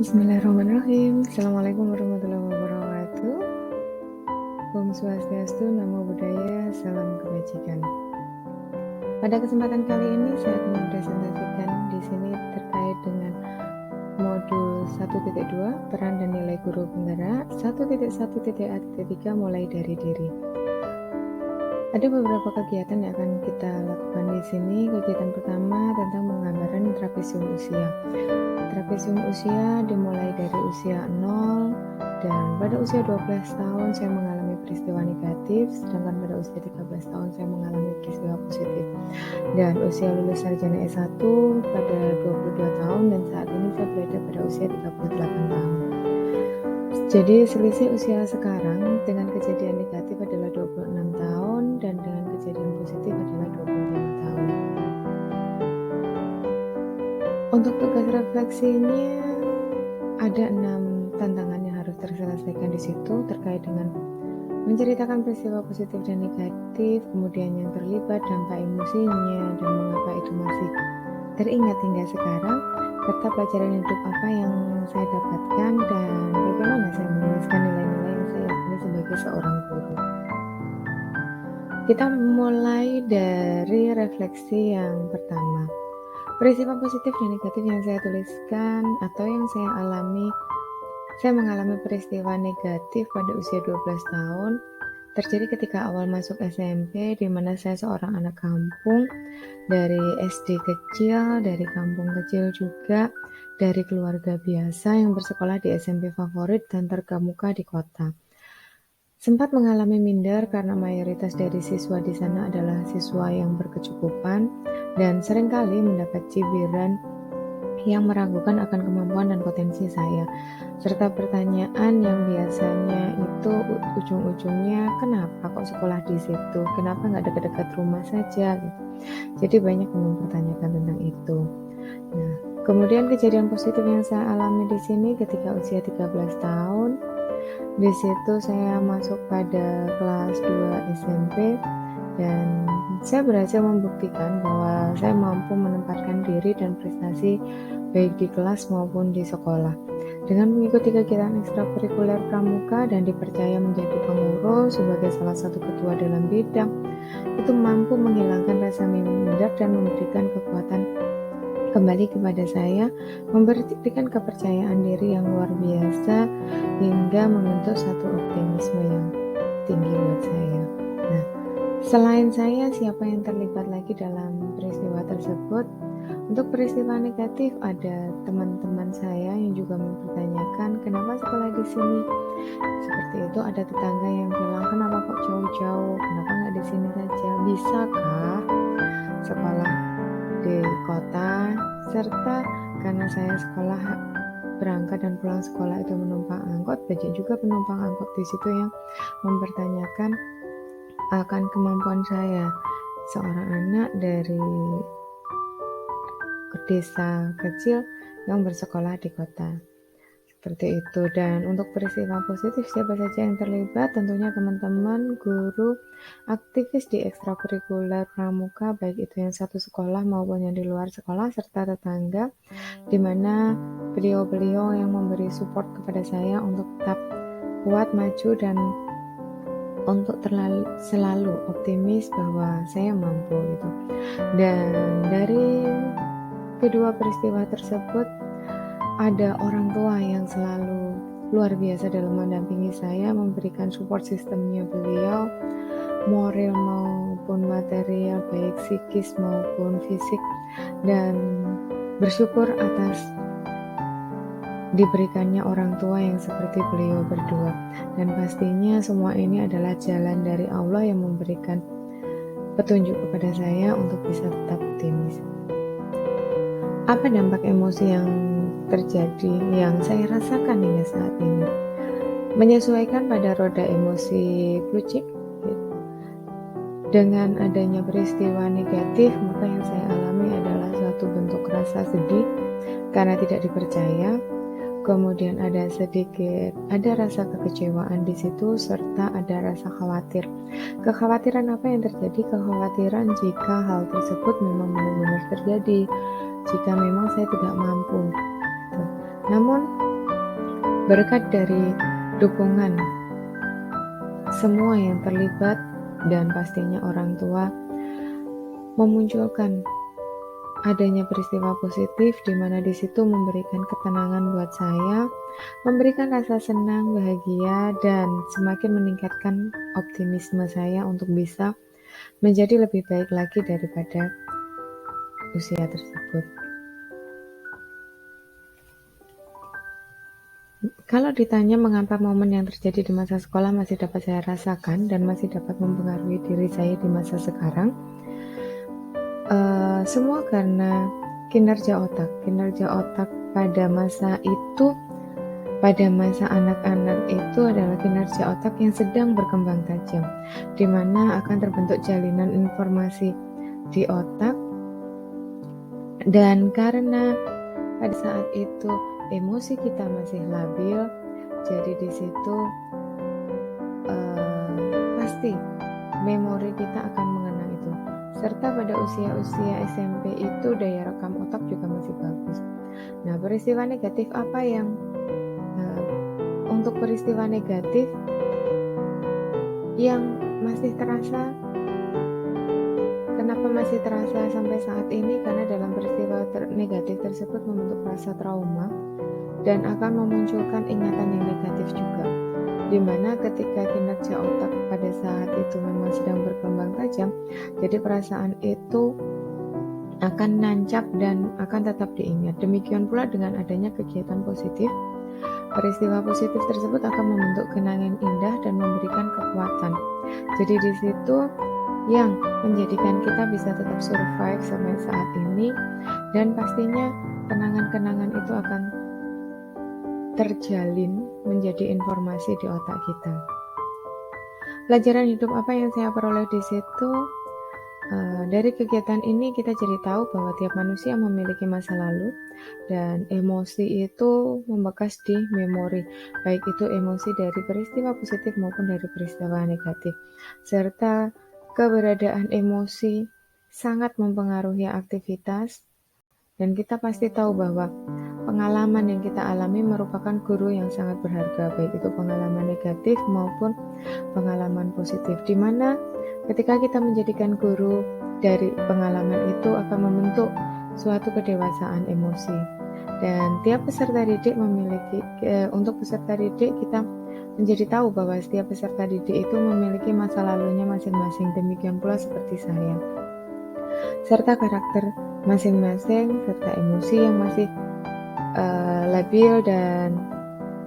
Bismillahirrahmanirrahim. Assalamualaikum warahmatullahi wabarakatuh. Om Swastiastu, Namo Buddhaya, salam kebajikan. Pada kesempatan kali ini saya akan mempresentasikan di sini terkait dengan modul 1.2 peran dan nilai guru penggerak 1.1.A.3 mulai dari diri. Ada beberapa kegiatan yang akan kita lakukan di sini. Kegiatan pertama tentang penggambaran trapesium usia. Trapesium usia dimulai dari usia 0 dan pada usia 12 tahun saya mengalami peristiwa negatif, sedangkan pada usia 13 tahun saya mengalami peristiwa positif. Dan usia lulus sarjana S1 pada 22 tahun dan saat ini saya berada pada usia 38 tahun. Jadi selisih usia sekarang dengan kejadian negatif adalah 26 tahun dan dengan kejadian positif adalah 25 tahun. Untuk tugas refleksinya ada 6 tantangan yang harus terselesaikan di situ terkait dengan menceritakan peristiwa positif dan negatif, kemudian yang terlibat, dampak emosinya, dan mengapa itu masih teringat hingga sekarang, serta pelajaran hidup apa yang saya dapatkan dan bagaimana saya menuliskan nilai-nilai yang saya yakini sebagai seorang guru. Kita mulai dari refleksi yang pertama. Peristiwa positif dan negatif yang saya tuliskan atau yang saya alami, saya mengalami peristiwa negatif pada usia 12 tahun, terjadi ketika awal masuk SMP, di mana saya seorang anak kampung, dari SD kecil, dari kampung kecil juga, dari keluarga biasa yang bersekolah di SMP favorit dan terkemuka di kota. Sempat mengalami minder karena mayoritas dari siswa di sana adalah siswa yang berkecukupan dan seringkali mendapat cibiran yang meragukan akan kemampuan dan potensi saya, serta pertanyaan yang biasanya itu ujung-ujungnya kenapa kok sekolah di situ, kenapa nggak dekat-dekat rumah saja gitu. Jadi banyak yang mempertanyakan tentang itu. Nah, kemudian kejadian positif yang saya alami di sini ketika usia 13 tahun, di situ saya masuk pada kelas 2 SMP dan saya berhasil membuktikan bahwa saya mampu menempatkan diri dan prestasi baik di kelas maupun di sekolah. Dengan mengikuti kegiatan ekstrakurikuler pramuka dan dipercaya menjadi pengurus sebagai salah satu ketua dalam bidang, itu mampu menghilangkan rasa minder dan memberikan kekuatan kembali kepada saya, memberikan kepercayaan diri yang luar biasa hingga membentuk satu optimisme yang tinggi buat saya. Nah, selain saya, siapa yang terlibat lagi dalam peristiwa tersebut? Untuk peristiwa negatif ada teman-teman saya yang juga mempertanyakan kenapa sekolah di sini. Seperti itu ada tetangga yang bilang kenapa kok jauh-jauh, kenapa nggak di sini saja, bisakah sekolah di kota, serta karena saya sekolah berangkat dan pulang sekolah itu menumpang angkot, banyak juga penumpang angkot di situ yang mempertanyakan akan kemampuan saya, seorang anak dari desa kecil yang bersekolah di kota. Seperti itu. Dan untuk peristiwa positif siapa saja yang terlibat, tentunya teman-teman, guru, aktivis di ekstrakurikuler pramuka, baik itu yang satu sekolah maupun yang di luar sekolah, serta tetangga, di mana beliau-beliau yang memberi support kepada saya untuk tetap kuat, maju, dan untuk selalu optimis bahwa saya mampu gitu. Dan dari kedua peristiwa tersebut ada orang tua yang selalu luar biasa dalam mendampingi saya, memberikan support sistemnya beliau, moral maupun material, baik psikis maupun fisik, dan bersyukur atas diberikannya orang tua yang seperti beliau berdua. Dan pastinya semua ini adalah jalan dari Allah yang memberikan petunjuk kepada saya untuk bisa tetap optimis. Apa dampak emosi yang terjadi yang saya rasakan hingga saat ini? Menyesuaikan pada roda emosi flucik dengan adanya peristiwa negatif, maka yang saya alami adalah suatu bentuk rasa sedih karena tidak dipercaya. Kemudian ada rasa kekecewaan di situ, serta ada rasa khawatir. Kekhawatiran apa yang terjadi? Kekhawatiran jika hal tersebut memang benar-benar terjadi, jika memang saya tidak mampu. Namun Berkat dari dukungan semua yang terlibat dan pastinya orang tua memunculkan adanya peristiwa positif di mana di situ memberikan ketenangan buat saya, memberikan rasa senang, bahagia, dan semakin meningkatkan optimisme saya untuk bisa menjadi lebih baik lagi daripada usia tersebut. Kalau ditanya mengapa momen yang terjadi di masa sekolah masih dapat saya rasakan dan masih dapat mempengaruhi diri saya di masa sekarang, semua karena kinerja otak. Kinerja otak pada masa itu, pada masa anak-anak itu adalah kinerja otak yang sedang berkembang tajam, di mana akan terbentuk jalinan informasi di otak, dan karena pada saat itu emosi kita masih labil, jadi di situ pasti memori kita akan mengenang itu. Serta pada usia-usia SMP itu daya rekam otak juga masih bagus. Nah, peristiwa negatif apa yang untuk peristiwa negatif yang masih terasa, kenapa masih terasa sampai saat ini? Karena dalam peristiwa negatif tersebut membentuk rasa trauma dan akan memunculkan ingatan yang negatif juga, dimana ketika kinerja otak pada saat itu memang sedang berkembang tajam, jadi perasaan itu akan nancap dan akan tetap diingat. Demikian pula dengan adanya kegiatan positif, peristiwa positif tersebut akan membentuk kenangan indah dan memberikan kekuatan. Jadi di situ yang menjadikan kita bisa tetap survive sampai saat ini, dan pastinya kenangan-kenangan itu akan terjalin menjadi informasi di otak kita. Pelajaran hidup apa yang saya peroleh di situ? Dari kegiatan ini kita jadi tahu bahwa tiap manusia memiliki masa lalu dan emosi itu membekas di memori, baik itu emosi dari peristiwa positif maupun dari peristiwa negatif. Serta keberadaan emosi sangat mempengaruhi aktivitas, dan kita pasti tahu bahwa pengalaman yang kita alami merupakan guru yang sangat berharga, baik itu pengalaman negatif maupun pengalaman positif, di mana ketika kita menjadikan guru dari pengalaman itu akan membentuk suatu kedewasaan emosi. Dan tiap peserta didik memiliki, untuk peserta didik kita menjadi tahu bahwa setiap peserta didik itu memiliki masa lalunya masing-masing, demikian pula seperti saya. Serta karakter masing-masing, serta emosi yang masih labil, dan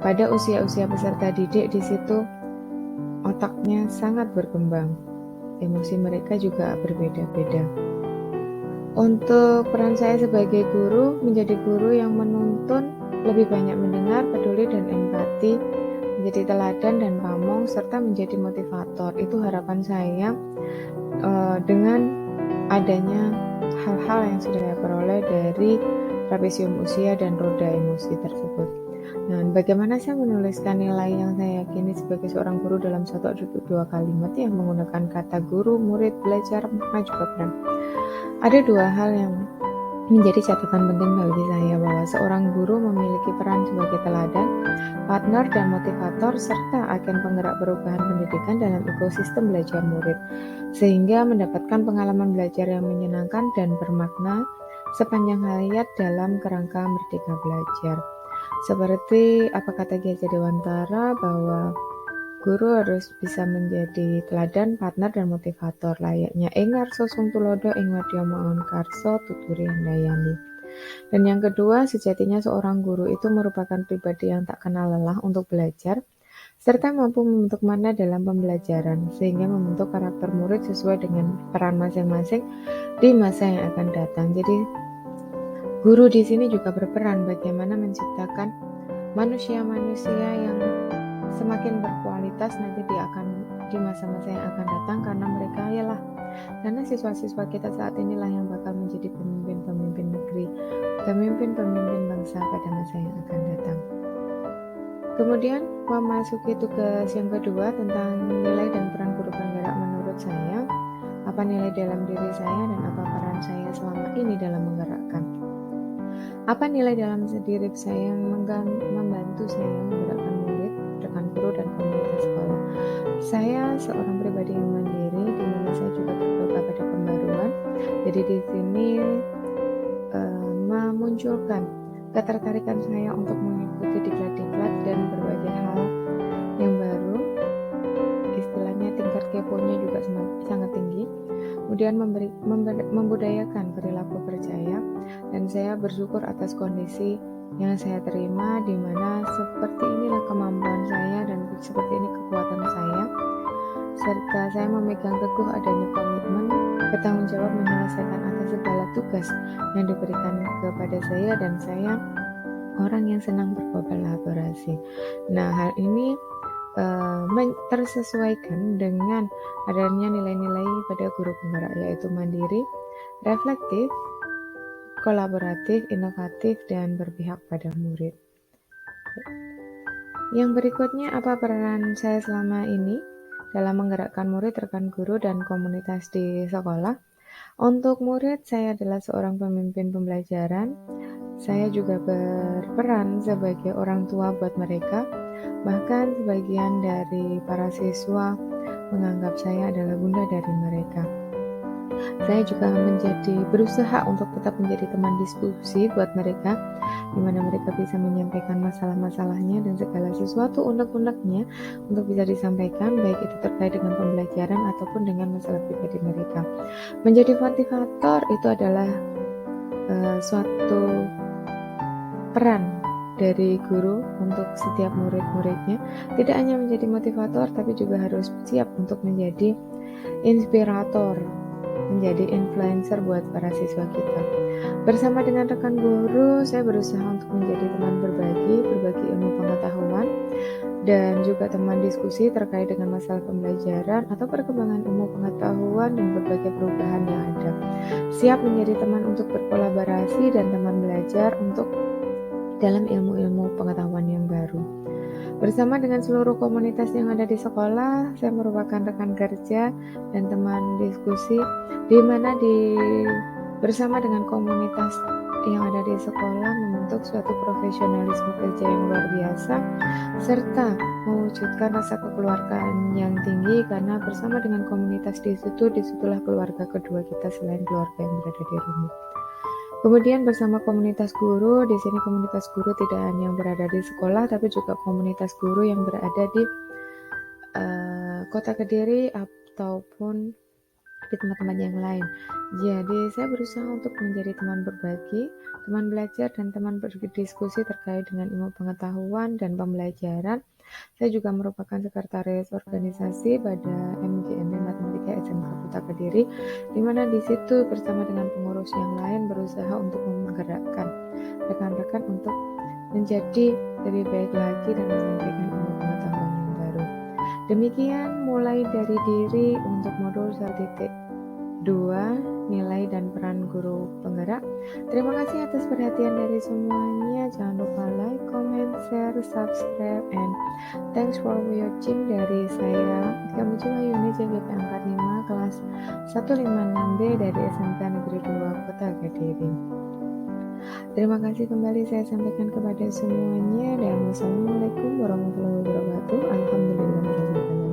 pada usia-usia peserta didik di situ otaknya sangat berkembang. Emosi mereka juga berbeda-beda. Untuk peran saya sebagai guru, menjadi guru yang menuntun, lebih banyak mendengar, peduli, dan empati, menjadi teladan dan pamong, serta menjadi motivator. Itu harapan saya dengan adanya hal-hal yang sudah saya peroleh dari trapesium usia dan roda emosi tersebut. Nah, bagaimana saya menuliskan nilai yang saya yakini sebagai seorang guru dalam satu atau dua kalimat yang menggunakan kata guru, murid, belajar, makna juga peran. Ada dua hal yang menjadi catatan penting bagi saya, bahwa seorang guru memiliki peran sebagai teladan, partner, dan motivator, serta agen penggerak perubahan pendidikan dalam ekosistem belajar murid, sehingga mendapatkan pengalaman belajar yang menyenangkan dan bermakna sepanjang hayat dalam kerangka merdeka belajar. Seperti apa kata Ki Hajar Dewantara, bahwa guru harus bisa menjadi teladan, partner, dan motivator, layaknya ing ngarsa sung tulodo ing wadya maun karsa tuturi handayani. Dan yang kedua, sejatinya seorang guru itu merupakan pribadi yang tak kenal lelah untuk belajar, serta mampu membentuk makna dalam pembelajaran, sehingga membentuk karakter murid sesuai dengan peran masing-masing di masa yang akan datang. Jadi guru di sini juga berperan bagaimana menciptakan manusia-manusia yang semakin berkualitas nanti di masa-masa yang akan datang, karena siswa-siswa kita saat inilah yang bakal menjadi pemimpin-pemimpin negeri, pemimpin-pemimpin bangsa pada masa yang akan datang. Kemudian memasuki tugas yang kedua tentang nilai dan peran guru penggerak menurut saya, apa nilai dalam diri saya dan apa peran saya selama ini dalam menggerakkan. Apa nilai dalam diri saya yang membantu saya menggerakkan murid, rekan guru, dan komunitas sekolah? Saya seorang pribadi yang mandiri, di mana saya juga terbuka pada pembaruan. Jadi di sini memunculkan ketertarikan saya untuk mengikuti diklat-diklat dan berbagai hal yang baru. Istilahnya tingkat keponya juga sangat tinggi. Kemudian membudayakan perilaku percaya, dan saya bersyukur atas kondisi yang saya terima, di mana seperti inilah kemampuan saya dan seperti ini kekuatan saya, serta saya memegang teguh adanya komitmen bertanggung jawab menyelesaikan atas segala tugas yang diberikan kepada saya, dan saya orang yang senang berkolaborasi. Nah, hal ini tersesuaikan dengan adanya nilai-nilai pada guru penggerak, yaitu mandiri, reflektif, kolaboratif, inovatif, dan berpihak pada murid. Yang berikutnya, apa peran saya selama ini dalam menggerakkan murid, rekan guru, dan komunitas di sekolah? Untuk murid, saya adalah seorang pemimpin pembelajaran. Saya juga berperan sebagai orang tua buat mereka. Bahkan sebagian dari para siswa menganggap saya adalah bunda dari mereka. Saya juga berusaha untuk tetap menjadi teman diskusi buat mereka, di mana mereka bisa menyampaikan masalah-masalahnya dan segala sesuatu unek-uneknya untuk bisa disampaikan, baik itu terkait dengan pembelajaran ataupun dengan masalah pribadi mereka. Menjadi motivator itu adalah suatu peran dari guru untuk setiap murid-muridnya. Tidak hanya menjadi motivator, tapi juga harus siap untuk menjadi inspirator, menjadi influencer buat para siswa kita. Bersama dengan rekan guru, saya berusaha untuk menjadi teman berbagi ilmu pengetahuan, dan juga teman diskusi terkait dengan masalah pembelajaran atau perkembangan ilmu pengetahuan dan berbagai perubahan yang ada. Siap menjadi teman untuk berkolaborasi dan teman belajar untuk dalam ilmu-ilmu pengetahuan yang baru. Bersama dengan seluruh komunitas yang ada di sekolah, saya merupakan rekan kerja dan teman diskusi, di mana bersama dengan komunitas yang ada di sekolah membentuk suatu profesionalisme kerja yang luar biasa, serta mewujudkan rasa kekeluargaan yang tinggi, karena bersama dengan komunitas disitulah keluarga kedua kita selain keluarga yang berada di rumah. Kemudian bersama komunitas guru, di sini komunitas guru tidak hanya yang berada di sekolah, tapi juga komunitas guru yang berada di Kota Kediri ataupun di tempat-tempat yang lain. Jadi saya berusaha untuk menjadi teman berbagi, teman belajar, dan teman berdiskusi terkait dengan ilmu pengetahuan dan pembelajaran. Saya juga merupakan sekretaris organisasi pada MGMB Matematika SMK Kota Kediri, di mana di situ bersama dengan pengurus yang lain berusaha untuk menggerakkan rekan-rekan untuk menjadi lebih baik lagi dan menyampaikan ilmu pengetahuan yang baru. Demikian mulai dari diri untuk modul 1.2 nilai dan peran guru penggerak. Terima kasih atas perhatian dari semuanya. Jangan lupa like, comment, share, subscribe, and thanks for watching dari saya Ika Mujiwayuni JGP Angkat 5 kelas 156B dari SMK Negeri 2 Kota Kediri. Terima kasih kembali saya sampaikan kepada semuanya, dan wassalamualaikum warahmatullahi wabarakatuh. Alhamdulillah.